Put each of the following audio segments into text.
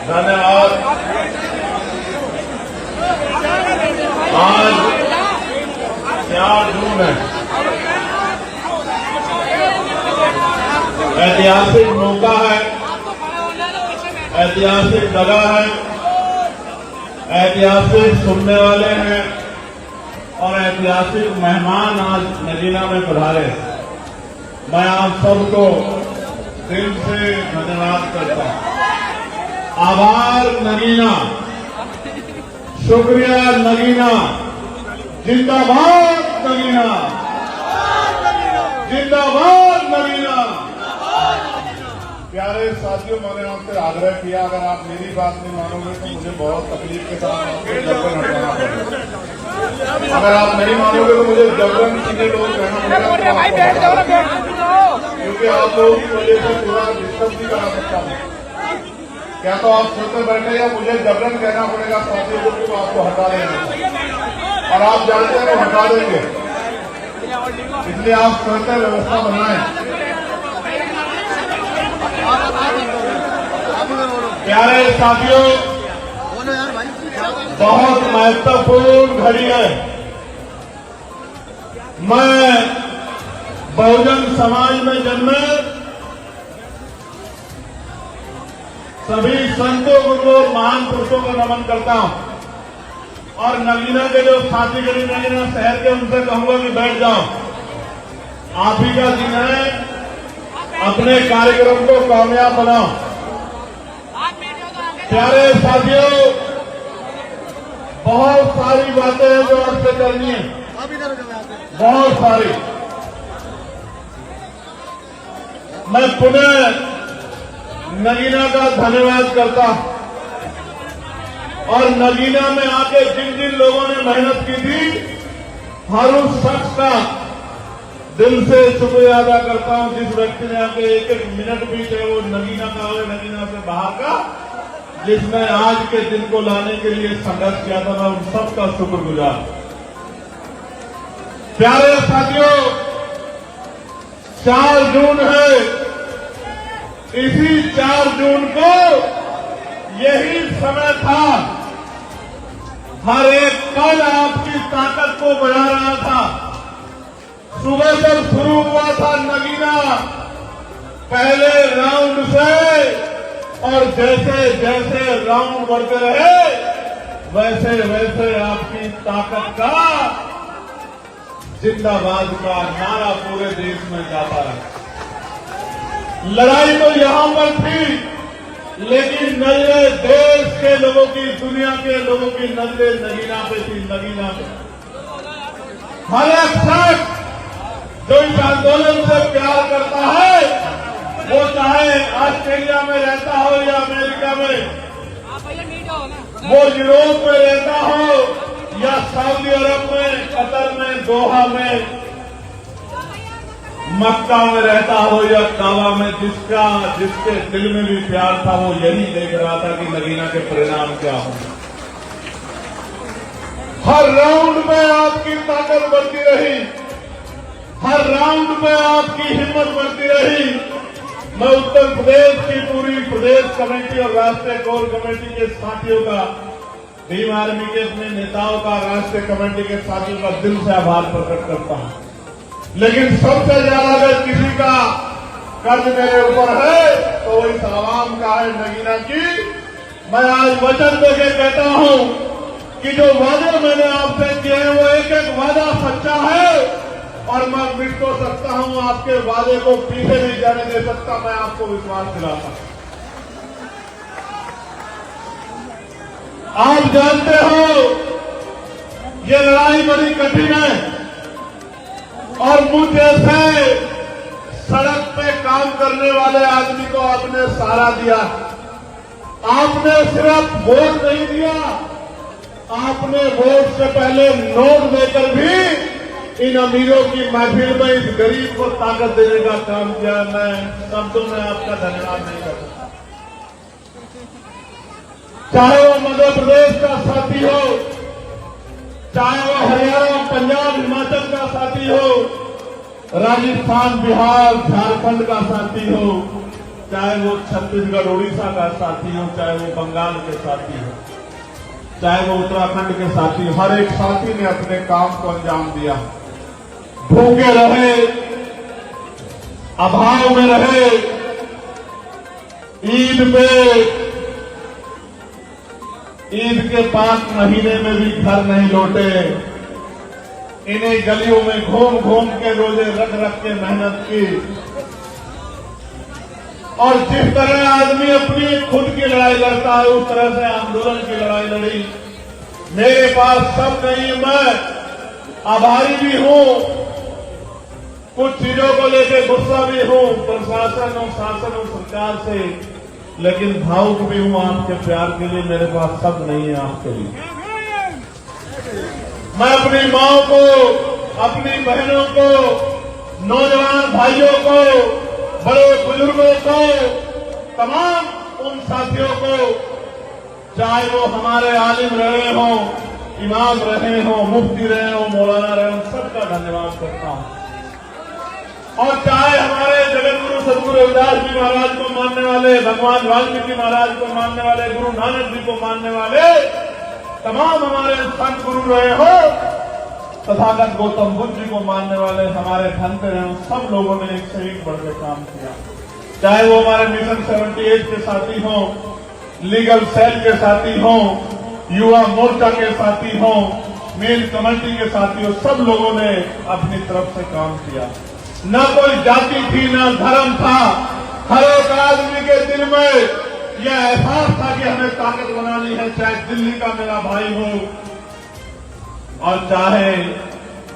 धन्यवाद। आज 4 जून है, ऐतिहासिक मौका है, ऐतिहासिक जगह है, ऐतिहासिक सुनने वाले हैं और ऐतिहासिक मेहमान आज नगीना में पधारे। मैं आप सबको दिल से धन्यवाद करता हूं। आभार नगीना, शुक्रिया नगीना, जिंदाबाद नगीना, जिंदाबाद नगीना। प्यारे साथियों, मैंने आपसे आग्रह किया, अगर आप मेरी बात नहीं मानोगे तो मुझे बहुत तकलीफ के साथ आपके जबरन हटाना पड़ेगा। अगर आप नहीं मानोगे तो मुझे जबरन सीधे लोग कहना पड़ेगा, क्योंकि आप लोगों की वजह से पूरा डिस्टर्ब नहीं करा सकता हूं। क्या तो आप सोते बैठे या मुझे जबरन कहना पड़ेगा साथियों को कि आपको हटा देना, और आप जानते हैं वो हटा देंगे, इसलिए आप सोते व्यवस्था बनाएं। प्यारे साथियों, बहुत महत्वपूर्ण घड़ी है। मैं बहुजन समाज में जन्मे सभी संतों गुरुओं महान पुरुषों को नमन करता हूं और नगीना के जो साथी गली नगीना शहर के उनसे कहूंगा कि बैठ जाओ, आप ही का दिन है, अपने कार्यक्रम को कामयाब बनाओ। प्यारे साथियों, बहुत सारी बातें हैं जो आपसे करनी है, बहुत सारी। मैं पुनः नगीना का धन्यवाद करता हूं और नगीना में आके जिन जिन लोगों ने मेहनत की थी, हर उस शख्स का दिल से शुक्रिया अदा करता हूं जिस व्यक्ति ने आके एक एक मिनट भी, चाहे वो नगीना का हो, नगीना से बाहर का, जिसने आज के दिन को लाने के लिए संघर्ष किया था, मैं उन सबका शुक्रगुजार। प्यारे साथियों, 4 जून है, इसी 4 जून को यही समय था, हर एक कल आपकी ताकत को बढ़ा रहा था। सुबह जब शुरू हुआ था नगीना, पहले राउंड से, और जैसे जैसे राउंड बढ़ते रहे वैसे वैसे आपकी ताकत का, जिंदाबाद का नारा पूरे देश में जाता है। लड़ाई तो यहां पर थी, लेकिन नजरें देश के लोगों की, दुनिया के लोगों की नजरें नगीना पे थी, नगीना पे। हर एक शख्स जो इस आंदोलन से प्यार करता है, वो चाहे ऑस्ट्रेलिया में रहता हो या अमेरिका में, वो यूरोप में रहता हो या सऊदी अरब में, कतर में, दोहा में, मक्का में रहता हो या काबा में, जिसके दिल में भी प्यार था, वो यही देख रहा था कि नगीना के परिणाम क्या हो। हर राउंड में आपकी ताकत बढ़ती रही, हर राउंड में आपकी हिम्मत बढ़ती रही। मैं उत्तर प्रदेश की पूरी प्रदेश कमेटी और राष्ट्रीय कोर कमेटी के साथियों का, भीम आर्मी के अपने नेताओं का, राष्ट्रीय कमेटी के साथियों का दिल से आभार प्रकट करता हूं। लेकिन सबसे ज्यादा अगर किसी का कर्ज मेरे ऊपर है तो इस आवाम का है, नगीना की। मैं आज वचन देके कहता हूं कि जो वादे मैंने आपसे किए हैं वो एक एक वादा सच्चा है, और मैं मिट तो सकता हूं, आपके वादे को पीछे नहीं जाने दे सकता। मैं आपको विश्वास दिलाता हूं। आप जानते हो ये लड़ाई बड़ी कठिन है, और मुझ जैसे सड़क पे काम करने वाले आदमी को आपने सहारा दिया। आपने सिर्फ वोट नहीं दिया, आपने वोट से पहले नोट देकर भी इन अमीरों की महफिल में इस गरीब को ताकत देने का काम किया। मैं शब्दों में आपका धन्यवाद नहीं कर सकता। चाहे वो मध्य प्रदेश का साथी हो, चाहे वो हरियाणा, पंजाब, हिमाचल का साथी हो, राजस्थान, बिहार, झारखंड का साथी हो, चाहे वो छत्तीसगढ़ उड़ीसा का साथी हो, चाहे वो बंगाल के साथी हो, चाहे वो उत्तराखंड के साथी, हर एक साथी ने अपने काम को अंजाम दिया। भूखे रहे, अभाव में रहे, ईद के 5 महीने में भी घर नहीं लौटे। इन्हीं गलियों में घूम घूम के रोजे रख रख के मेहनत की। और जिस तरह आदमी अपनी खुद की लड़ाई लड़ता है, उस तरह से आंदोलन की लड़ाई लड़ी। मेरे पास सब नहीं, मैं आभारी भी हूं, कुछ चीजों को लेकर गुस्सा भी हूं प्रशासन और शासन और सरकार से, लेकिन भावुक भी हूं आपके प्यार के लिए। मेरे पास सब नहीं है आपके लिए। मैं अपनी माओ को, अपनी बहनों को, नौजवान भाइयों को, बड़े बुजुर्गों को, तमाम उन साथियों को, चाहे वो हमारे आलिम रहे हों, इमाम रहे हों, मुफ्ती रहे हों, मौलाना रहे हों, सबका धन्यवाद करता हूं। और चाहे हमारे जगत गुरु सदगुरु रविदास जी महाराज को मानने वाले, भगवान वाल्मीकि महाराज को मानने वाले, गुरु नानक जी को मानने वाले तमाम हमारे संत गुरु रहे हो, तथागत गौतम बुद्ध जी को मानने वाले हमारे संत रहे हो, सब लोगों ने एक से एक बढ़ के काम किया। चाहे वो हमारे मिशन 78 के साथी हों, लीगल सेल के साथी हों, युवा मोर्चा के साथी हों, मेल कमेटी के साथी हो, सब लोगों ने अपनी तरफ से काम किया। न कोई जाति थी, न धर्म था। हर एक आदमी के दिल में यह एहसास था कि हमें ताकत बनानी है, चाहे दिल्ली का मेरा भाई हो और चाहे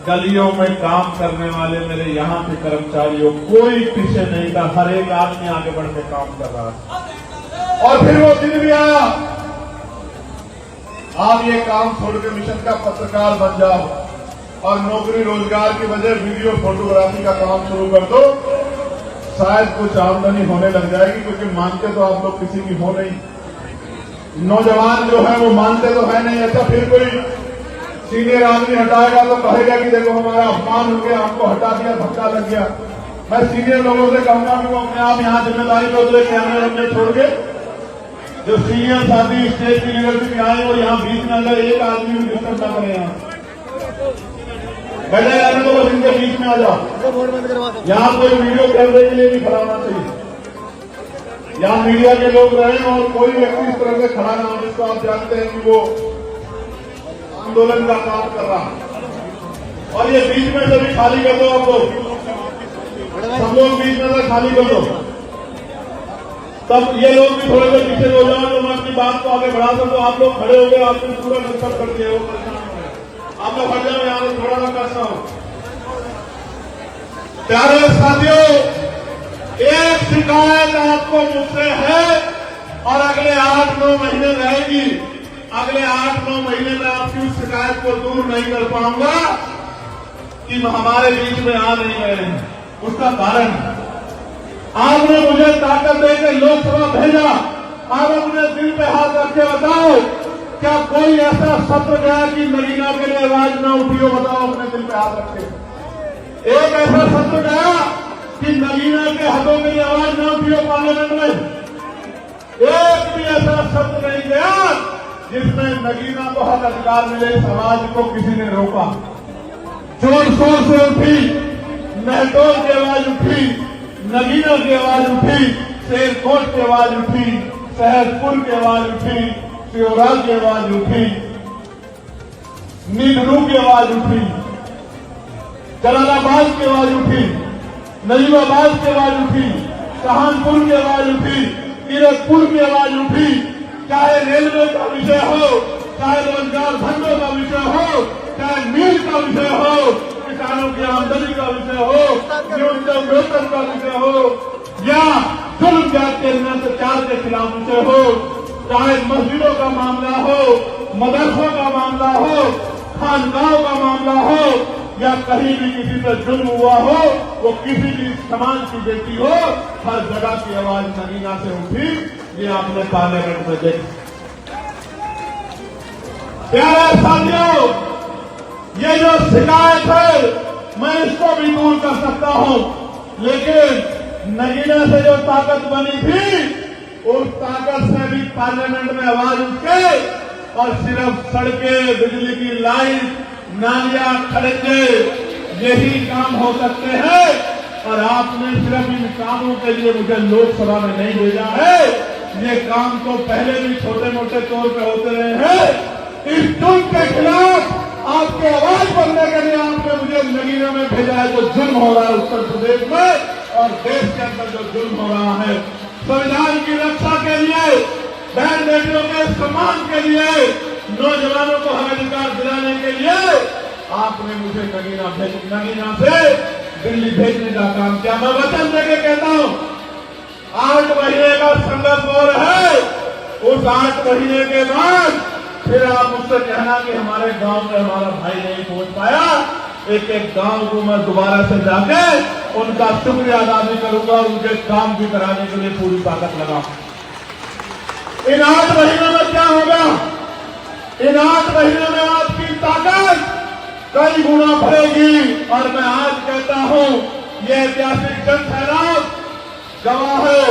गलियों में काम करने वाले मेरे यहाँ के कर्मचारी हो, कोई पीछे नहीं था। हर एक आदमी आगे बढ़ के काम कर रहा था। और फिर वो दिन भी आया, आप ये काम छोड़ के मिशन का पत्रकार बन जाओ और नौकरी रोजगार की वजह वीडियो फोटोग्राफी का काम शुरू कर दो, शायद कुछ आमदनी होने लग जाएगी, क्योंकि मानते तो आप लोग किसी की हो नहीं। नौजवान जो है वो मानते तो है नहीं। ऐसा फिर कोई सीनियर आदमी हटाएगा तो कहेगा कि देखो हमारा अपमान हो गया, हमको हटा दिया, धक्का लग गया। मैं सीनियर लोगों से कहूंगा कि वो अपने आप यहाँ जिम्मेदारी को उतरे, कैमरे रखने छोड़ के। जो सीनियर साथी स्टेज की लीडरशिप आए और यहाँ बीच में अगर एक आदमी भी डिस्टर्ब न करें, यहाँ बैठे जाने तो बस इनके बीच में आ जाओ। यहाँ कोई वीडियो कैमरे के लिए भी खड़ा होना चाहिए। यहाँ मीडिया के लोग रहे और कोई व्यक्ति इस तरह से खड़ा ना हो जिसको आप जानते हैं कि वो आंदोलन का काम कर रहा है। और ये बीच में से भी खाली कर दो, आप लोग सब लोग बीच में से खाली कर दो, तब ये लोग भी थोड़े से पीछे हो जाओ तो मैं अपनी बात को आगे बढ़ा सकूं। आप लोग खड़े हो गए, आपने पूरा डिस्टर्ब कर दिया, वो परेशान हो गए। आप लोग हट जाओ, यहाँ थोड़ा ना करता हूं। प्यारे साथियों, एक शिकायत आपको मुझसे है और अगले 8-9 महीने रहेगी। अगले 8-9 महीने में आपकी उस शिकायत को दूर नहीं कर पाऊंगा कि हमारे बीच में आ नहीं गए हैं। उसका कारण आपने मुझे ताकत देकर लोकसभा भेजा। आप अपने दिल पे हाथ रख के बताओ, क्या कोई ऐसा सत्र गया कि नगीना के लिए आवाज न उठी हो? बताओ अपने दिल पे हाथ रख के। एक ऐसा सत्र गया कि नगीना के हकों के लिए आवाज न उठी हो पार्लियामेंट में? एक भी ऐसा सत्र नहीं गया जिसमें नगीना को हक अधिकार मिले। समाज को किसी ने रोका? जोर शोर से उठी, महतोल की आवाज उठी, नगीना की आवाज उठी, शेरकोट की आवाज उठी, सहसपुर की आवाज उठी, सियोराल की आवाज उठी, नींदरू की आवाज उठी, जलालाबाद की आवाज उठी, नजीबाबाद की आवाज उठी, सहारनपुर की आवाज उठी, कीरतपुर की आवाज उठी। चाहे रेलवे का विषय हो, चाहे रोजगार धंधों का विषय हो, चाहे मील का विषय हो, किसानों की आमदनी का विषय हो, न्यूनतम वेतन का विषय हो, या जुल्म जातीय अत्याचार के खिलाफ विषय हो, चाहे मस्जिदों का मामला हो, मदरसों का मामला हो, खानकाहों का मामला हो, या कहीं भी किसी पर जुल्म हुआ हो, वो किसी भी समाज की बेटी हो, हर जगह की आवाज नगीना से उठी। ये आपने पार्लियामेंट में देखा। प्यारे साथियों, ये जो शिकायत है मैं इसको भी दूर कर सकता हूं, लेकिन नगीना से जो ताकत बनी थी, उस ताकत से भी पार्लियामेंट में आवाज उठ के और सिर्फ सड़कें, बिजली की लाइन, नालियां, खड़ंजे, यही काम हो सकते हैं। और आपने सिर्फ इन कामों के लिए मुझे लोकसभा में नहीं भेजा है। ये काम तो पहले भी छोटे मोटे तौर पे होते रहे हैं। इस जुल्म के खिलाफ आपकी आवाज बनने के लिए आपने मुझे नगीना में भेजा है। जो जुल्म हो रहा है उत्तर प्रदेश में और देश के अंदर जो जुल्म हो रहा है, संविधान की रक्षा के लिए, बहन बेटियों के सम्मान के लिए, नौजवानों को हक अधिकार दिलाने के लिए आपने मुझे नगीना से दिल्ली भेजने का काम किया। मैं वचन देके कहता हूं, 8 महीने का संघर्ष और है। उस 8 महीने के बाद फिर आप मुझसे कहना कि हमारे गांव में हमारा भाई नहीं पहुंच पाया। एक एक गांव को मैं दोबारा से जाके उनका शुक्रिया अदा भी करूंगा, उनके काम भी कराने के लिए पूरी ताकत लगाऊंगा। इन 8 महीनों में क्या होगा? इन 8 महीनों में आपकी ताकत कई गुना बढ़ेगी। और मैं आज कहता हूं, यह ऐतिहासिक जन सैलाब गवाह है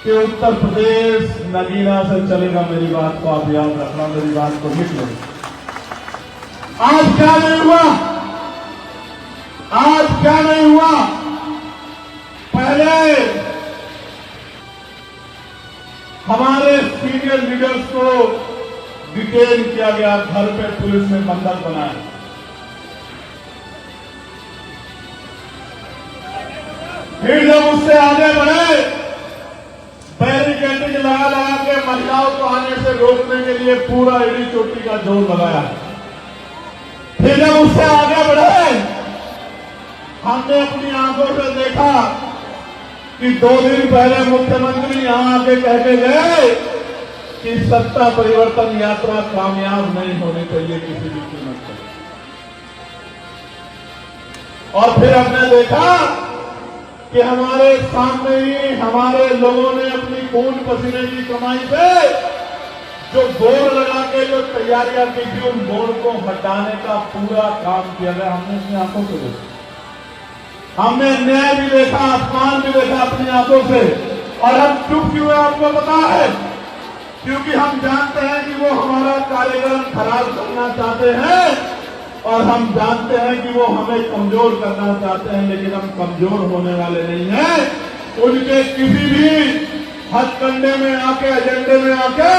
कि उत्तर प्रदेश नगीना से चलेगा। मेरी बात को आप याद रखना, मेरी बात को लिख लेना। आज क्या नहीं हुआ? आज क्या नहीं हुआ? पहले हमारे सीनियर लीडर्स को डिटेन किया गया, घर पे पुलिस ने बंधक बनाया। फिर जब उससे आगे बढ़े, बैरिकेडिंग लगा के महिलाओं को आने से रोकने के लिए पूरा एड़ी चोटी का जोर लगाया। फिर जब उससे आगे बढ़े, हमने अपनी आंखों से देखा कि 2 दिन पहले मुख्यमंत्री यहां आके कह के गए कि सत्ता परिवर्तन यात्रा कामयाब नहीं होनी चाहिए किसी भी कीमत पर। और फिर हमने देखा कि हमारे सामने ही हमारे लोगों ने अपनी खून पसीने की कमाई से जो बोर्ड लगा के जो तैयारियां की थी, उन बोर्ड को हटाने का पूरा काम किया गया। हमने अपनी आंखों से देखा, हमने न्याय भी देखा, अपमान भी देखा अपनी आंखों से। और हम चुप क्यों है आपको पता है? क्योंकि हम जानते हैं कि वो हमारा कार्यक्रम खराब करना चाहते हैं और हम जानते हैं कि वो हमें कमजोर करना चाहते हैं, लेकिन हम कमजोर होने वाले नहीं हैं। उनके किसी भी हथकंडे में आके, एजेंडे में आके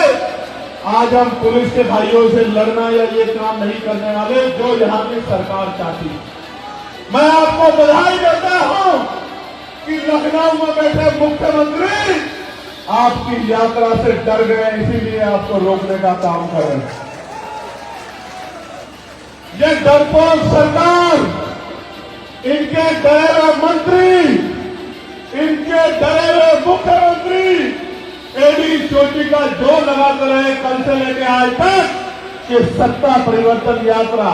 आज हम पुलिस के भाइयों से लड़ना या ये काम नहीं करने वाले जो यहां की सरकार चाहती। मैं आपको बधाई देता हूं कि लखनऊ में बैठे मुख्यमंत्री आपकी यात्रा से डर गए, इसीलिए आपको रोकने का काम कर रहे हैं। ये डरपोक सरकार, इनके डरे हुए मंत्री, इनके डरे हुए मुख्यमंत्री एडी चोटी का जोर लगाते रहे कल से लेकर आज तक कि सत्ता परिवर्तन यात्रा।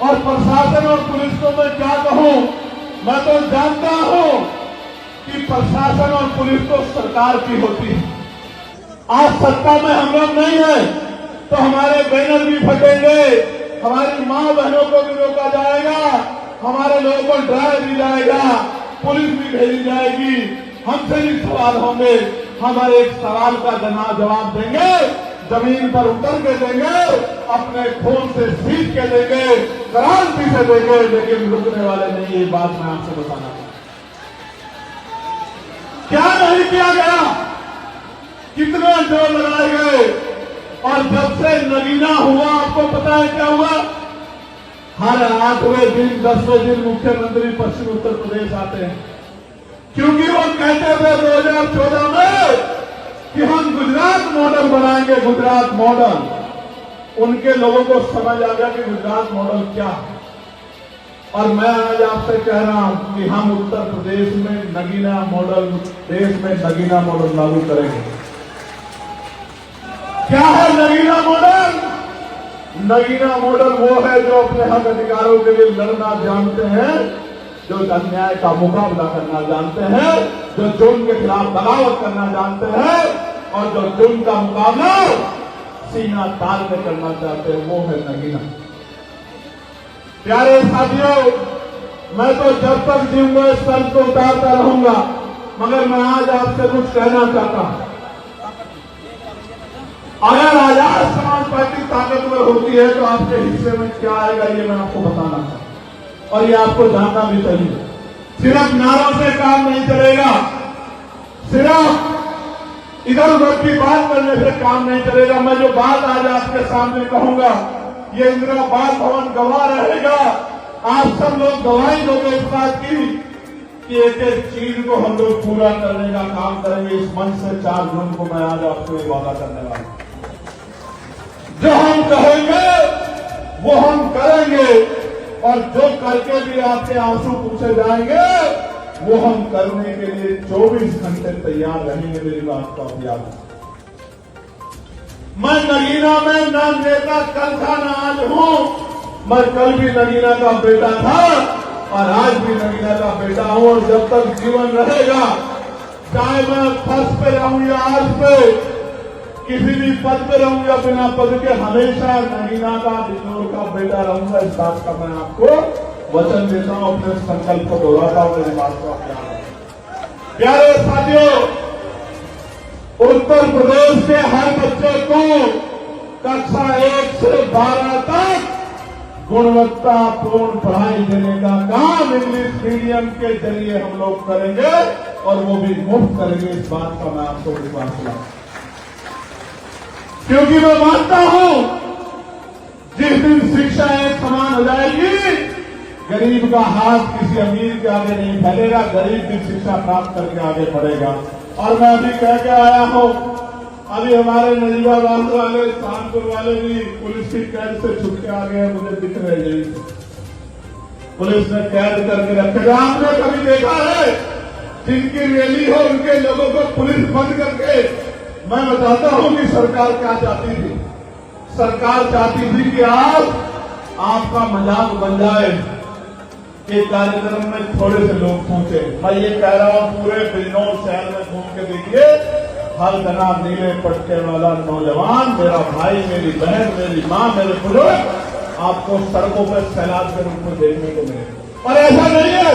और प्रशासन और पुलिस को मैं क्या कहूं? मैं तो जानता हूं कि प्रशासन और पुलिस तो सरकार की होती है। आज सत्ता में हम लोग नहीं है तो हमारे बैनर भी फटेंगे, हमारी मां बहनों को भी रोका जाएगा, हमारे लोगों को डराया भी जाएगा, पुलिस भी भेजी जाएगी, हमसे भी सवाल होंगे। हम हर एक सवाल का जवाब देंगे, जमीन पर उतर के देंगे, अपने खून से सीख के देंगे, क्रांति से देंगे, लेकिन रुकने वाले नहीं। ये बात मैं आपसे बताना चाहता हूं। क्या नहीं किया गया, कितने जोर लगाए गए। और जब से नगीना हुआ, आपको पता है क्या हुआ? हर 8वें दिन 10वें दिन मुख्यमंत्री पश्चिम उत्तर प्रदेश आते हैं, क्योंकि वो कहते थे 2014 में कि हम गुजरात मॉडल बनाएंगे, गुजरात मॉडल। उनके लोगों को समझ आ गया कि गुजरात मॉडल क्या है। और मैं आज आपसे कह रहा हूं कि हम उत्तर प्रदेश में नगीना मॉडल, देश में नगीना मॉडल लागू करेंगे। क्या है नगीना मॉडल? नगीना मॉडल वो है जो अपने हक अधिकारों के लिए लड़ना जानते हैं, जो अन्याय का मुकाबला करना जानते हैं, जो जुल्म के खिलाफ बगावत करना जानते हैं और जो जुल्म का मुकाबला सीना तान में करना चाहते हैं, वो है नगीना। प्यारे साथियों, मैं तो जब तक जीऊंगा इस कर्ज को उतारता रहूंगा। मगर मैं आज आपसे कुछ कहना चाहता हूं। अगर आजाद समाज पार्टी ताकतवर होती है तो आपके हिस्से में क्या आएगा ये मैं आपको बताना चाहता हूं, और ये आपको जानना भी चाहिए। सिर्फ नारों से काम नहीं चलेगा, सिर्फ इधर उधर की बात करने से काम नहीं चलेगा। मैं जो बात आज आपके सामने कहूंगा, ये इंदिरा बाल भवन गवाह रहेगा। आप सब लोग गवाही दोगे इस बात की कि एक एक चीज को हम लोग पूरा करने का काम करेंगे। इस मंच से 4 जून को मैं आज आपको ये वादा करने वाला हूं। जो हम कहेंगे वो हम करेंगे, और जो करके भी आपके आंसू पूछे जाएंगे वो हम करने के लिए 24 घंटे तैयार रहेंगे। मेरी बात को आप याद रखें। मैं नगीना में ना नेता कल था ना आज हूं। मैं कल भी नगीना का बेटा था और आज भी नगीना का बेटा हूं। और जब तक जीवन रहेगा, चाहे मैं फर्स्ट पे रहूं या आज पे, किसी भी पद पे रहूं या बिना पद के, हमेशा नगीना का बिजनौर का बेटा रहूंगा। इस बात का मैं आपको वचन देता हूं, अपने संकल्प को दोहराता हूं। मेरी बात को आप याद रखें। प्यारे साथियों, उत्तर प्रदेश के हर बच्चे को कक्षा 1 से 12 तक गुणवत्तापूर्ण पढ़ाई देने का काम इंग्लिश मीडियम के जरिए हम लोग करेंगे, और वो भी मुफ्त करेंगे। इस बात का मैं आपको विश्वास दिलाता हूं, क्योंकि मैं मानता हूं जिस दिन शिक्षा एक समान हो जाएगी, गरीब का हाथ किसी अमीर के आगे नहीं फैलेगा। गरीब भी शिक्षा प्राप्त करके आगे बढ़ेगा। और मैं अभी कह के आया हूं, अभी हमारे नजीबाबाद वाले, कानपुर वाले भी पुलिस की कैद से छूट के आ गए। मुझे दिख रहे यही पुलिस ने कैद करके रखेगा। आपने कभी देखा है जिनकी रैली हो उनके लोगों को पुलिस बंद करके? मैं बताता हूं कि सरकार क्या चाहती थी। सरकार चाहती थी कि आपका मजाक बन जाए कि कार्यक्रम में थोड़े से लोग पहुंचे। मैं ये कह रहा हूं, पूरे बिजनौर शहर में घूम के देखिए, हर जनाब नीले पटके वाला नौजवान, मेरा भाई, मेरी बहन, मेरी मां, मेरे बुजुर्ग, आपको सड़कों पर सैलाब के रूप में देखने को मिलेगा। और ऐसा नहीं है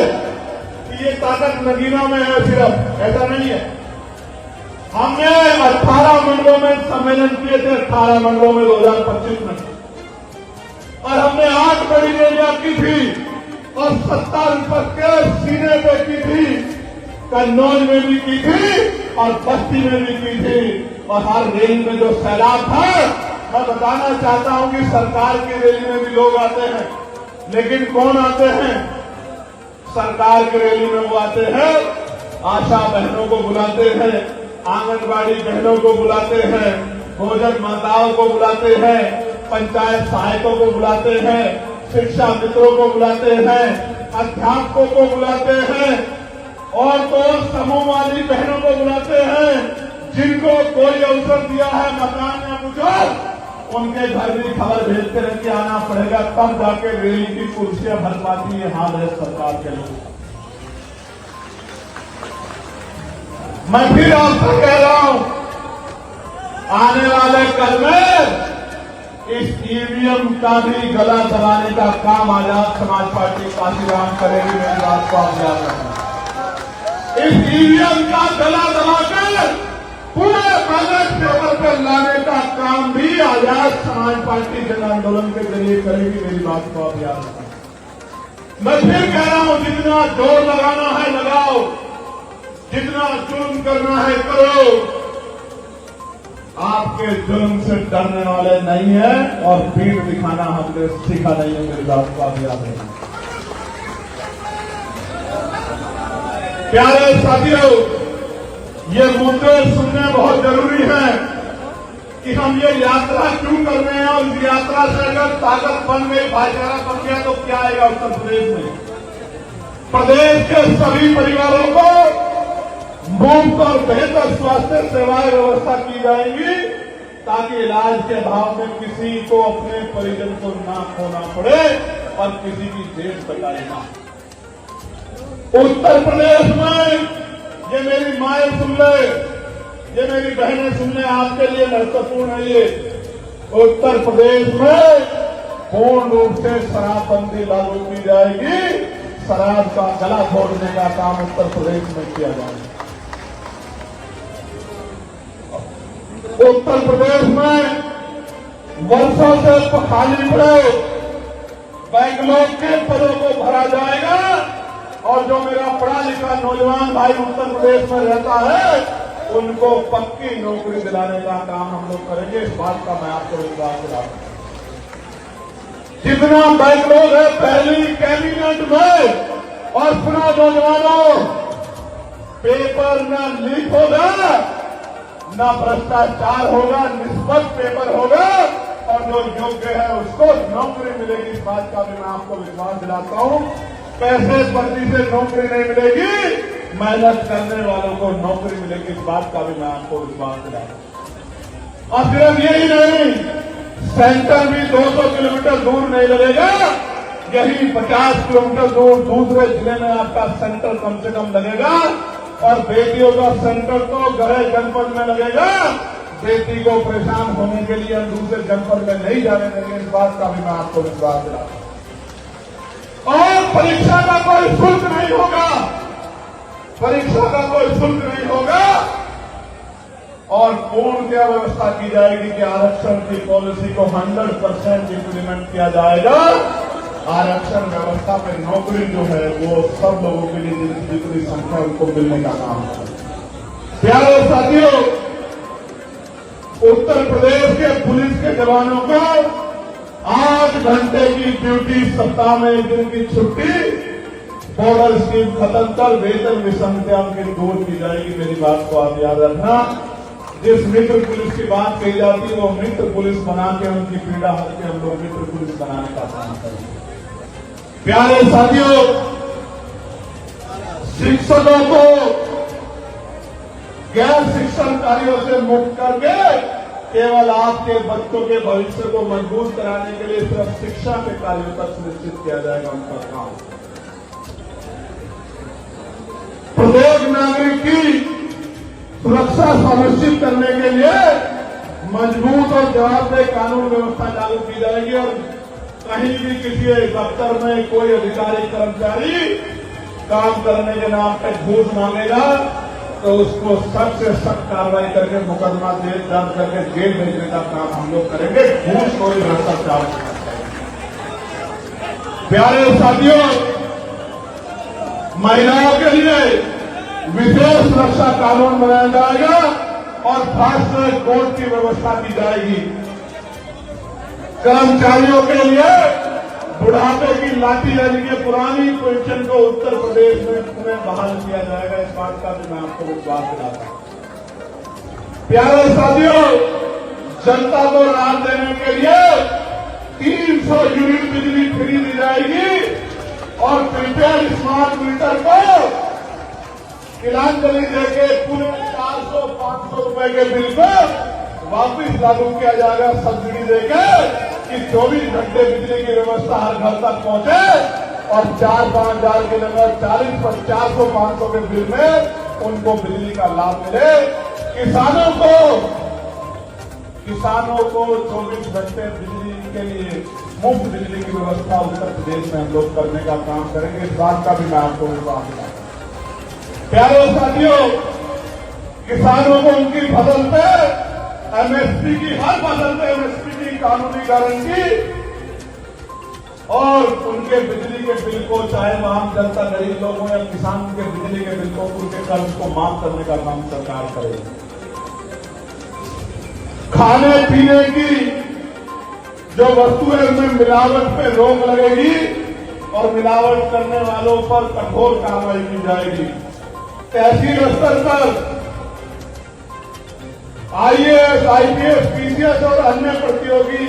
कि ये ताकत नगीना में है, सिर्फ ऐसा नहीं है। हमने 18 मंडलों में सम्मेलन किए थे, 18 मंडलों में 2025 में, और हमने 8 बड़ी रैलियां की थी, और 70 विपक्ष के सीने पे की थी, कन्नौज में भी की थी, और बस्ती में भी की थी। और हर रैली में जो सैलाब था, मैं बताना चाहता हूं कि सरकार की रैली में भी लोग आते हैं, लेकिन कौन आते हैं? सरकार की रैली में वो आते हैं, आशा बहनों को बुलाते हैं, आंगनबाड़ी बहनों को बुलाते हैं, भोजन माताओं को बुलाते हैं, पंचायत सहायकों को बुलाते हैं, शिक्षा मित्रों को बुलाते हैं, अध्यापकों को बुलाते हैं, और तो समूह वाली बहनों को बुलाते हैं। जिनको कोई अवसर दिया है मकान या कुछ, उनके घर भी खबर भेजते रह के आना पड़ेगा, तब जाके रैली की कुर्सियां भर पाती है। हाल है सरकार के लोग। मैं फिर आपसे कह रहा हूं, आने वाले कल में इस ईवीएम का भी गला दबाने का काम आजाद समाज पार्टी काशीराम करेगी। मेरी बात को आप याद रखना। इस ईवीएम का गला दबाकर पूरे बैलेट पेपर पर लाने का काम भी आजाद समाज पार्टी जन आंदोलन के जरिए करेगी। मेरी बात को आप याद रखना। मैं फिर कह रहा हूं, जितना जोर लगाना है लगाओ, जितना जुल्म करना है करो। आपके जुल्म से डरने वाले नहीं है, और पीठ दिखाना हमने सीखा नहीं है। मेरी बात को आप याद रखना। प्यारे साथियों, ये मुद्दे सुनने बहुत जरूरी है कि हम ये यात्रा क्यों कर रहे हैं, और इस यात्रा से अगर ताकत बन गई, भाईचारा बन गया, तो क्या आएगा उत्तर प्रदेश में? प्रदेश के सभी परिवारों को मुफ्त और बेहतर स्वास्थ्य सेवाएं व्यवस्था की जाएगी, ताकि इलाज के अभाव में किसी को अपने परिजन को ना खोना पड़े और किसी की जेब कटाई ना। उत्तर प्रदेश में, ये मेरी माएं सुन ले, ये मेरी बहनें सुन ले, आपके लिए महत्वपूर्ण है ये। उत्तर प्रदेश में पूर्ण रूप से शराबबंदी लागू की जाएगी। शराब का गला घोटने का काम उत्तर प्रदेश में किया जाएगा। उत्तर प्रदेश में वर्षों से खाली पड़े बैंगलोर के पदों को भरा जाएगा और जो मेरा पढ़ा लिखा नौजवान भाई उत्तर प्रदेश में रहता है उनको पक्की नौकरी दिलाने का काम हम लोग करेंगे। इस बात का मैं आपको विश्वास दिलाता हूं। जितना बैंगलोर है पहली कैबिनेट में, और सुना नौजवानों, पेपर न लीक होगा, न भ्रष्टाचार होगा, निष्पक्ष पेपर होगा और जो योग्य है उसको नौकरी मिलेगी। इस बात का भी मैं आपको विश्वास दिलाता हूं। पैसे पर्ची से नौकरी नहीं मिलेगी, मेहनत करने वालों को नौकरी मिलेगी। इस बात का भी मैं आपको विश्वास दिलाता हूं। और सिर्फ यही नहीं, सेंटर भी 200 किलोमीटर दूर नहीं लगेगा, यही 50 किलोमीटर दूर दूसरे जिले में आपका सेंटर कम से कम लगेगा। और बेटियों का सेंटर तो गृह जनपद में लगेगा। बेटी को परेशान होने के लिए हम दूसरे जनपद में नहीं जाने देंगे। इस बात का भी मैं आपको विश्वास दिलाता हूं। और परीक्षा का कोई शुल्क नहीं होगा, परीक्षा का कोई शुल्क नहीं होगा। और पूर्ण क्या व्यवस्था की जाएगी कि आरक्षण की पॉलिसी को 100% इम्प्लीमेंट किया जाएगा। आरक्षण व्यवस्था में नौकरी जो है वो सब लोगों के लिए जितनी संख्या उनको मिलने का काम है। प्यारे साथियों, उत्तर प्रदेश के पुलिस के जवानों को 8 घंटे की ड्यूटी, सप्ताह में 1 दिन की छुट्टी, बॉर्डर स्कीम खत्म कर वेतन विषमता की दूर की जाएगी। मेरी बात को आप याद रखना। जिस मित्र पुलिस की बात कही जाती है वो मित्र पुलिस बना के उनकी पीड़ा हट के हम लोग मित्र पुलिस बनाने का काम करेंगे। प्यारे साथियों, शिक्षकों को गैर शिक्षण कार्यों से मुक्त करके केवल आपके बच्चों के भविष्य को मजबूत कराने के लिए सिर्फ शिक्षा के कार्यों तक सुनिश्चित किया जाएगा उनका काम। प्रत्येक नागरिक की सुरक्षा सुनिश्चित करने के लिए मजबूत और जवाबदेह कानून व्यवस्था लागू की जाएगी। और कहीं भी किसी दफ्तर में कोई अधिकारी कर्मचारी काम करने के नाम पे घूस मांगेगा तो उसको सख्त से सख्त कार्रवाई करके मुकदमा दर्ज करके जेल भेजने का काम हम लोग करेंगे। घूस कोई भ्रष्टाचार नहीं करेगा। प्यारे साथियों, महिलाओं के लिए विशेष सुरक्षा कानून बनाया जाएगा और फास्ट ट्रैक कोर्ट की व्यवस्था की जाएगी। कर्मचारियों के लिए बुढ़ापे की लाठी यानी कि पुरानी पेंशन को उत्तर प्रदेश में पुनः बहाल किया जाएगा। इस बात का भी मैं आपको विश्वास दिलाता हूं। प्यारे साथियों, जनता को राहत देने के लिए 300 यूनिट बिजली फ्री दी जाएगी और प्रीपेड स्मार्ट मीटर को तिलांजलि देके पूरे 400-500 रुपए के बिल को वापिस लागू किया जाएगा सब्सिडी देके कि 24 घंटे बिजली की व्यवस्था हर घर तक पहुंचे और 4-5 हजार के लगभग 400-500 के बिल में उनको बिजली का लाभ मिले। किसानों को 24 घंटे बिजली के लिए मुफ्त बिजली की व्यवस्था उत्तर प्रदेश में हम लोग करने का काम करेंगे। इस बात का भी मैं आपको विश्वास दिलाता हूं। प्यारे साथियों, किसानों को उनकी फसल पे एमएसपी की, हर फसल पे एमएसपी की कानूनी गारंटी और उनके बिजली के बिल को, चाहे आम जनता गरीब लोग हो या किसान के बिजली के बिल को, उनके कर्ज को माफ करने का काम सरकार करेगी। खाने पीने की जो वस्तुएं उनमें मिलावट पे रोक लगेगी और मिलावट करने वालों पर कठोर कार्रवाई की जाएगी। तहसील स्तर पर आईएएस, आईपीएस, पीसीएस और अन्य प्रतियोगी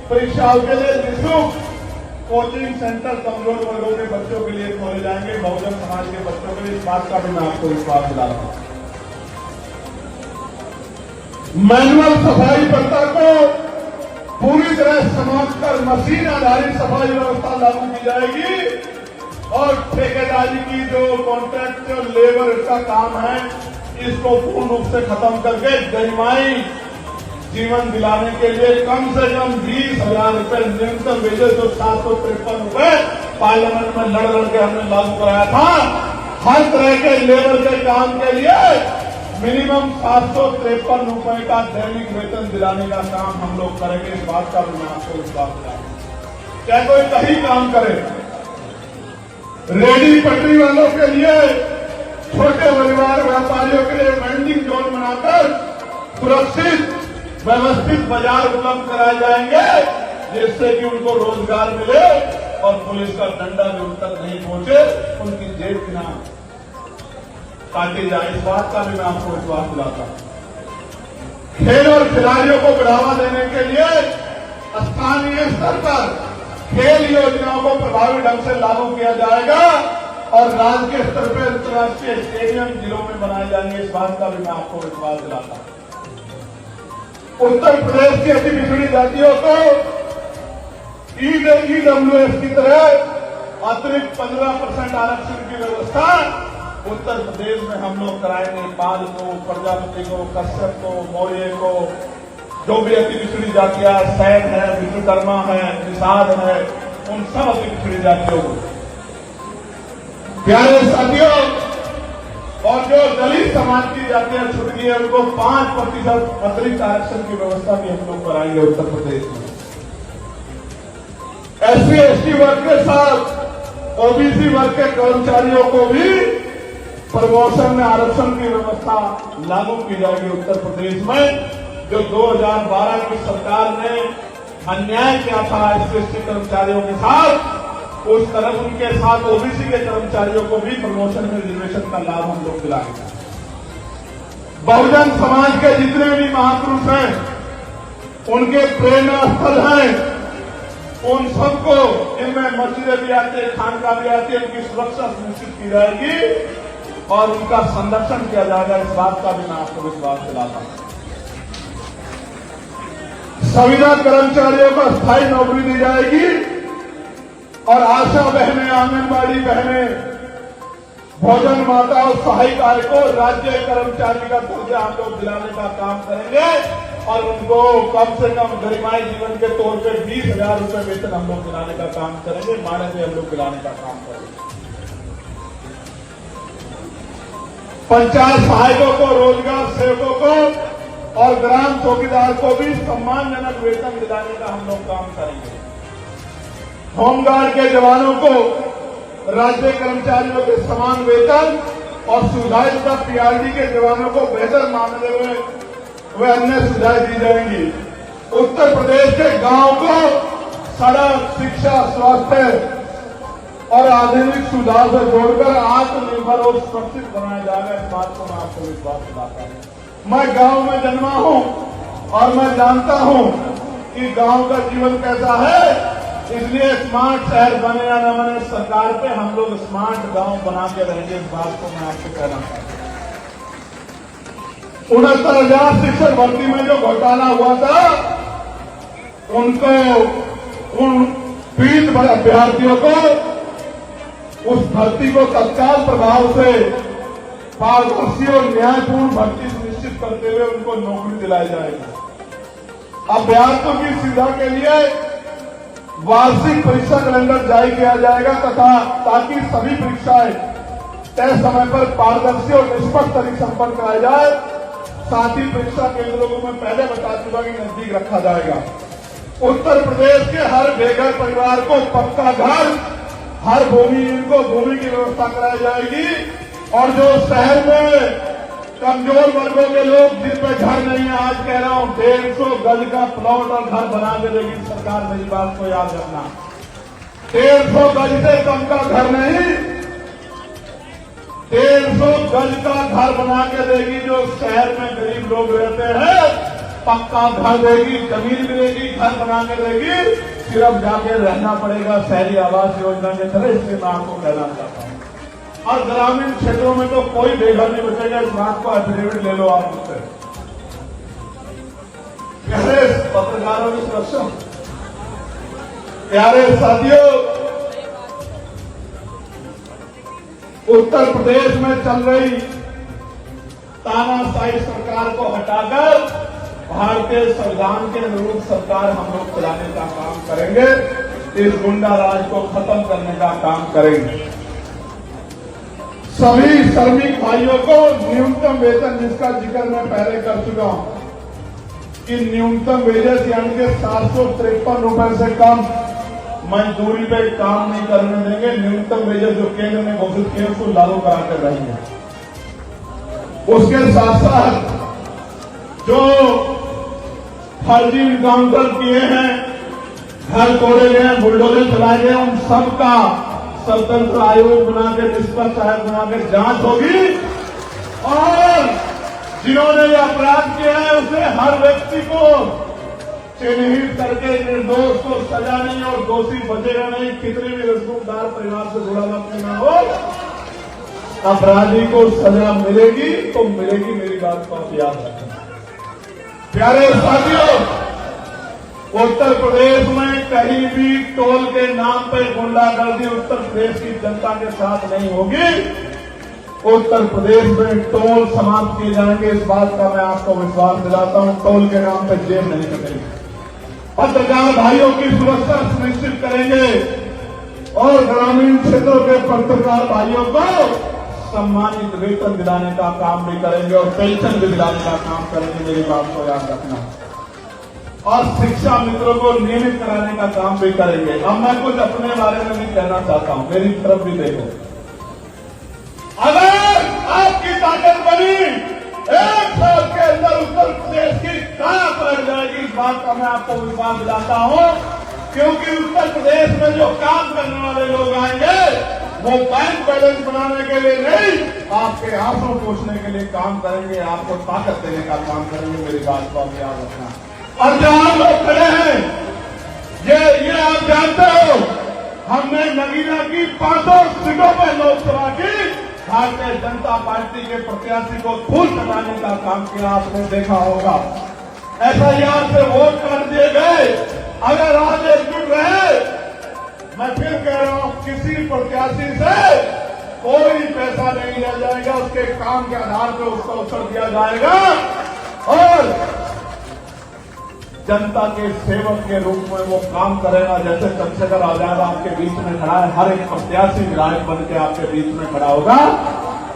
परीक्षाओं के लिए निःशुल्क कोचिंग सेंटर कमजोर वर्गों के बच्चों के लिए खोले जाएंगे, बहुजन समाज के बच्चों के लिए। इस बात का भी मैं आपको विश्वास दिलाता हूं। मैनुअल सफाई प्रथा को पूरी तरह समाप्त कर मशीन आधारित सफाई व्यवस्था लागू की जाएगी और ठेकेदारी की जो कॉन्ट्रैक्चुअल लेबर का काम है इसको पूर्ण रूप से खत्म करके गरिमाई जीवन दिलाने के लिए कम से कम 20,000 रुपए न्यूनतम वेजेस जो 753 रुपए पार्लियामेंट में लड़ के हमने लागू कराया था। हर तरह के लेबर के काम के लिए मिनिमम 753 रुपए का दैनिक वेतन दिलाने का काम हम लोग करेंगे। इस बात का भी मैं आपको विश्वास दिलाऊंगा। चाहे कोई कहीं काम करे, रेडी पटरी वालों के लिए, छोटे परिवार व्यापारियों के लिए वेंडिंग जोन बनाकर सुरक्षित व्यवस्थित बाजार उपलब्ध कराए जाएंगे, जिससे कि उनको रोजगार मिले और पुलिस का डंडा भी उन तक नहीं पहुंचे, उनकी जेब भी ना काटी जाए। इस बात का भी मैं आपको विश्वास दिलाता हूं। खेल और खिलाड़ियों को बढ़ावा देने के लिए स्थानीय स्तर पर खेल योजनाओं को प्रभावी ढंग से लागू किया जाएगा और राज्य के स्तर पर अंतर्राष्ट्रीय स्टेडियम जिलों में बनाए जाएंगे। इस बात का भी मैं आपको विश्वास दिलाता हूं। उत्तर प्रदेश की अति पिछड़ी जातियों को ईडब्ल्यूएस की तरह अतिरिक्त 15% आरक्षण की व्यवस्था उत्तर प्रदेश में हम लोग कराएंगे। पाल को, प्रजापति को, कश्यप को, मौर्य को, जो भी अति पिछड़ी जातियां, सैन है, विश्वकर्मा है, निषाद है, उन सब अति पिछड़ी जातियों को, प्यारे साथियों, और जो दलित समाज की जातियां छूट गई है उनको 5% अतिरिक्त आरक्षण की व्यवस्था भी हम लोग कराएंगे उत्तर प्रदेश में। एससी एसटी वर्ग के साथ ओबीसी वर्ग के कर्मचारियों को भी प्रमोशन में आरक्षण की व्यवस्था लागू की जाएगी उत्तर प्रदेश में। जो 2012 की सरकार ने अन्याय किया था एससी एसटी कर्मचारियों के साथ, उस तरफ उनके साथ ओबीसी के कर्मचारियों को भी प्रमोशन में रिजर्वेशन का लाभ हम लोग दिलाएंगे। बहुजन समाज के जितने भी महापुरुष हैं, उनके प्रेरणा स्थल हैं, उन सबको, इनमें मस्जिदें भी आती है, खानका भी आती है, उनकी सुरक्षा सुनिश्चित की जाएगी और उनका संरक्षण किया जाएगा। इस बात का भी मैं आपको विश्वास दिलाता हूं। संविदा कर्मचारियों को स्थायी नौकरी दी जाएगी और आशा बहनें, आंगनबाड़ी बहनें, भोजन माता और सहायिकाओं को राज्य कर्मचारी का दर्जा हम लोग दिलाने का काम करेंगे और उनको कम से कम गरिमाई जीवन के तौर पे 20,000 रुपए वेतन हम लोग दिलाने का काम करेंगे। माने भी हम लोग दिलाने का काम करेंगे। पंचायत सहायकों को, रोजगार सेवकों को और ग्राम चौकीदार को भी सम्मानजनक वेतन दिलाने का हम लोग काम करेंगे। होमगार्ड के जवानों को राज्य कर्मचारियों के समान वेतन और सुविधाएं तथा पीआरडी के जवानों को बेहतर मामले में वे अन्य सुविधाएं दी जाएंगी। उत्तर प्रदेश के गांव को सड़क, शिक्षा, स्वास्थ्य और आधुनिक सुविधाओं से जोड़कर आत्मनिर्भर और सुरक्षित बनाया जाएगा। इस बात को मैं आपको विश्वास दिलाता हूं। मैं गांव में जन्मा हूं और मैं जानता हूं कि गांव का जीवन कैसा है। इसलिए स्मार्ट शहर बने या न बने, सरकार पे हम लोग स्मार्ट गांव बना के रहेंगे। इस बात को मैं आपको कहना चाहता हूं। 69,000 शिक्षक भर्ती में जो घोटाला हुआ था, उनको, उन पीड़ित अभ्यर्थियों को उस भर्ती को तत्काल प्रभाव से पारदर्शी और न्यायपूर्ण भर्ती सुनिश्चित करते हुए उनको नौकरी दिलाई जाएगी। अभ्यर्थियों की सुविधा के लिए वार्षिक परीक्षा कैलेंडर जारी किया जाएगा तथा ताकि सभी परीक्षाएं तय समय पर पारदर्शी और निष्पक्ष तरीके से संपन्न कराई जाए। साथ ही परीक्षा केंद्रों को मैं पहले बता चुका कि नजदीक रखा जाएगा। उत्तर प्रदेश के हर बेघर परिवार को पक्का घर, हर भूमि, इनको भूमि की व्यवस्था कराई जाएगी और जो शहर में कमजोर वर्गों के लोग जिन पे घर नहीं है, आज कह रहा हूं 150 गज का प्लॉट और घर बना के देगी सरकार। मेरी बात को याद रखना, 150 गज से कम का घर नहीं, 150 गज का घर बना के देगी। जो शहर में गरीब लोग रहते हैं, पक्का घर देगी, जमीन मिलेगी, घर बना के देगी, सिर्फ जाके रहना पड़ेगा शहरी आवास योजना के तरह। इसलिए मैं आपको कहना चाहता हूं। और ग्रामीण क्षेत्रों में तो कोई बेघर नहीं बचेगा। इस बात को एफिडेविट ले लो आप मुझसे। प्यारे पत्रकारों की सुरक्षा, प्यारे साथियों, उत्तर प्रदेश में चल रही तानाशाही सरकार को हटाकर भारतीय संविधान के अनुरूप सरकार हम लोग चलाने का काम करेंगे। इस गुंडा राज को खत्म करने का काम करेंगे। सभी श्रमिक भाइयों को न्यूनतम वेतन, जिसका जिक्र मैं पहले कर चुका हूं कि न्यूनतम वेजेस यानी कि 753 रुपए से कम मजदूरी पे काम नहीं करने देंगे। न्यूनतम वेजेस जो केंद्र ने घोषित किए उसको लागू करा कर रहेंगे। उसके साथ साथ जो फर्जी इनकाउंटर किए हैं, घर तोड़े गए हैं, बुलडोजर चलाए गए, उन सबका स्वतंत्र आयोग बना के, निष्पक्ष आयोग बना के जांच होगी और जिन्होंने ये अपराध किया है उसे हर व्यक्ति को चिन्हित करके निर्दोष को सजा नहीं और दोषी बचेगा नहीं। कितने भी रसूखदार परिवार से जुड़ा व्यक्ति ना हो, अपराधी को सजा मिलेगी तो मिलेगी। मेरी बात को आप याद रखें। प्यारे साथियों, उत्तर प्रदेश में कहीं भी टोल के नाम पर गुंडागर्दी उत्तर प्रदेश की जनता के साथ नहीं होगी। उत्तर प्रदेश में टोल समाप्त किए जाएंगे, इस बात का मैं आपको विश्वास दिलाता हूं। टोल के नाम पर जेब नहीं कटेगी। पत्रकार भाइयों की सुरक्षा सुनिश्चित करेंगे और ग्रामीण क्षेत्रों के पत्रकार भाइयों को सम्मानित वेतन दिलाने का काम भी करेंगे और पेंशन भी दिलाने का काम करेंगे। मेरी बात को याद रखना। और शिक्षा मित्रों को नियमित कराने का काम भी करेंगे। अब मैं कुछ अपने बारे में भी कहना चाहता हूं, मेरी तरफ भी देखो। अगर आपकी ताकत बनी, 1 साल के अंदर उत्तर प्रदेश की कहां पलट जाएगी, इस बात का मैं आपको विश्वास दिलाता हूं। क्योंकि उत्तर प्रदेश में जो काम करने वाले लोग आएंगे वो बैंक बैलेंस बनाने के लिए नहीं, आपके आंसू पोछने के लिए काम करेंगे, आपको ताकत देने का काम करेंगे। मेरी बात को आप याद रखना। और जहां लोग खड़े हैं, ये आप जानते हो, हमने नगीना की 5 सीटों पर लोकसभा की भारतीय जनता पार्टी के प्रत्याशी को फूल चढ़ाने का काम किया, आपने देखा होगा। एफआईआर से वोट काट दिए गए। अगर आज एकजुट रहे, मैं फिर कह रहा हूं, किसी प्रत्याशी से कोई पैसा नहीं लिया जाएगा, उसके काम के आधार पर उसका अवसर दिया जाएगा और जनता के सेवक के रूप में वो काम करेगा। जैसे चंद्रशेखर आजाद आपके बीच में खड़ा है, हर एक प्रत्याशी विधायक बन के आपके बीच में खड़ा होगा।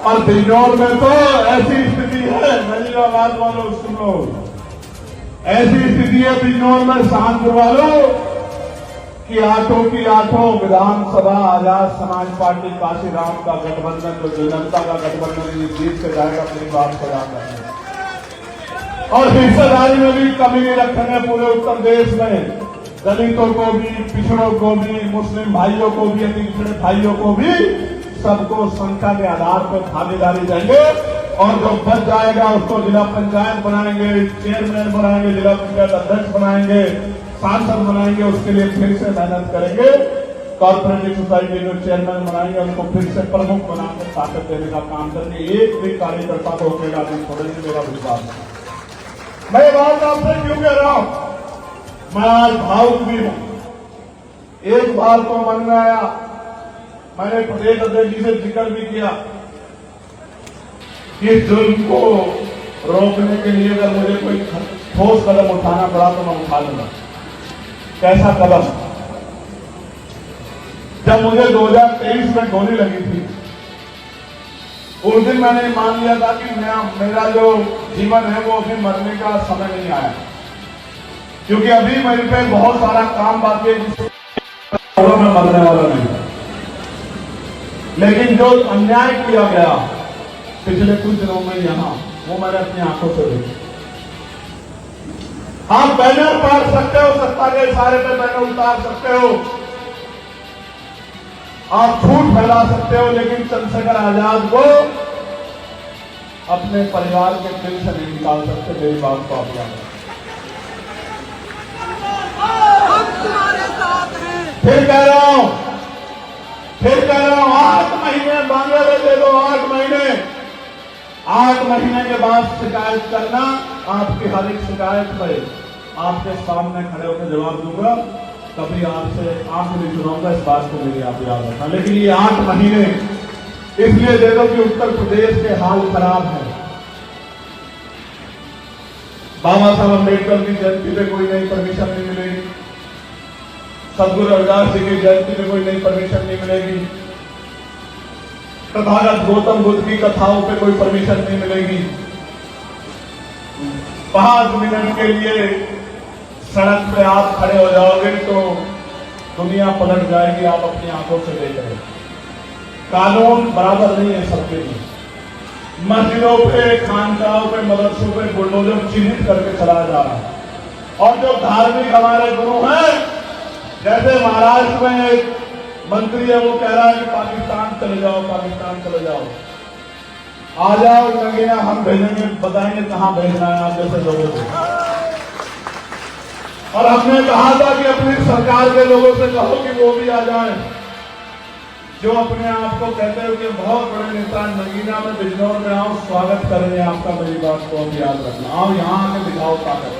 और बिजनौर में तो ऐसी स्थिति है, नजीराबाद वालों सुन लो, ऐसी स्थिति है बिजनौर में, सहारनपुर वालों कि आठों की आठों विधानसभा आजाद समाज पार्टी काशीराम का गठबंधन, जो जनता का गठबंधन जीत से जाएगा। अपनी बात को याद रखें और हिस्सेदारी में भी कमी नहीं रखेंगे। पूरे उत्तर देश में दलितों को भी, पिछड़ों को भी, मुस्लिम भाइयों को भी, अति पिछड़े भाइयों को भी, सबको संख्या के आधार पर भागीदारी देंगे। और जो बच जाएगा उसको जिला पंचायत बनाएंगे, चेयरमैन बनाएंगे, जिला पंचायत अध्यक्ष बनाएंगे, सांसद बनाएंगे। उसके लिए फिर से मेहनत करेंगे। कॉर्पोरेटिव सोसाइटी को चेयरमैन बनाएंगे, उनको फिर से प्रमुख बनाकर ताकत देने का काम करेंगे। एक भी कार्यकर्ता को अकेला नहीं छोड़ेंगे, मेरा विश्वास है। मैं बात आपसे क्यों कह रहा हूं, मैं आज भावुक भी हूं। एक बार तो मन में आया, मैंने प्रदेश अध्यक्ष जी से जिक्र भी किया कि जुल्म को रोकने के लिए अगर मुझे कोई ठोस कदम उठाना पड़ा तो मैं उठा लूंगा। कैसा कदम? जब मुझे 2023 में गोली लगी थी, उस दिन मैंने मान लिया था कि मेरा जो जीवन है वो अभी मरने का समय नहीं आया, क्योंकि अभी मेरे पे बहुत सारा काम बाकी है जिससे मैं मरने वाला नहीं। लेकिन जो अन्याय किया गया पिछले कुछ दिनों में यहाँ, वो मैंने अपनी आंखों से देखा। आप बैनर पार सकते हो, सत्ता के इशारे पे बैनर उतार सकते हो, आप झूठ फैला सकते हो, लेकिन चंद्रशेखर आजाद को अपने परिवार के दिल से नहीं निकाल सकते। मेरी बात को आप याद रखें। फिर कह रहा हूं 8 महीने बांग्लादेश दे दो, 8 महीने। 8 महीने के बाद शिकायत करना, आपकी हर एक शिकायत पर आपके सामने खड़े होकर जवाब दूंगा। कभी आपसे आंख नहीं चुनाऊंगा, इस बात को मेरी आप याद रखना। लेकिन ये 8 महीने इसलिए दे दो कि उत्तर प्रदेश के हाल खराब है। बाबा साहब अम्बेडकर की जयंती पे कोई नई परमिशन नहीं मिलेगी, सदगुरु रविदास जी की जयंती में कोई नई परमिशन नहीं मिलेगी, तथागत गौतम बुद्ध की कथाओं पे कोई परमिशन नहीं मिलेगी। 5 मिनट के लिए सड़क पे आप खड़े हो जाओगे तो दुनिया पलट जाएगी, आप अपनी आंखों से देख रहे हैं। कानून बराबर नहीं है सबके लिए। मस्जिदों पे, खानकाहों पे, मदरसों पे बुलडोजर चिन्हित करके चलाया जा रहा है। और जो धार्मिक हमारे गुरु हैं, जैसे महाराष्ट्र में एक मंत्री है, वो कह रहा है कि पाकिस्तान चले जाओ, पाकिस्तान चले जाओ। आ जाओ नगीना, हम भेजेंगे, बताएंगे कहां भेजना है आप जैसे लोगों को। और हमने कहा था कि अपनी सरकार के लोगों से कहो कि वो भी आ जाएं, जो अपने आप को कहते हो कि बहुत बड़े नेता। नगीना में, बिजनौर में आओ, स्वागत करेंगे आपका। मेरी बात को अब याद रखना। आओ यहाँ आके दिखाओ ताकत।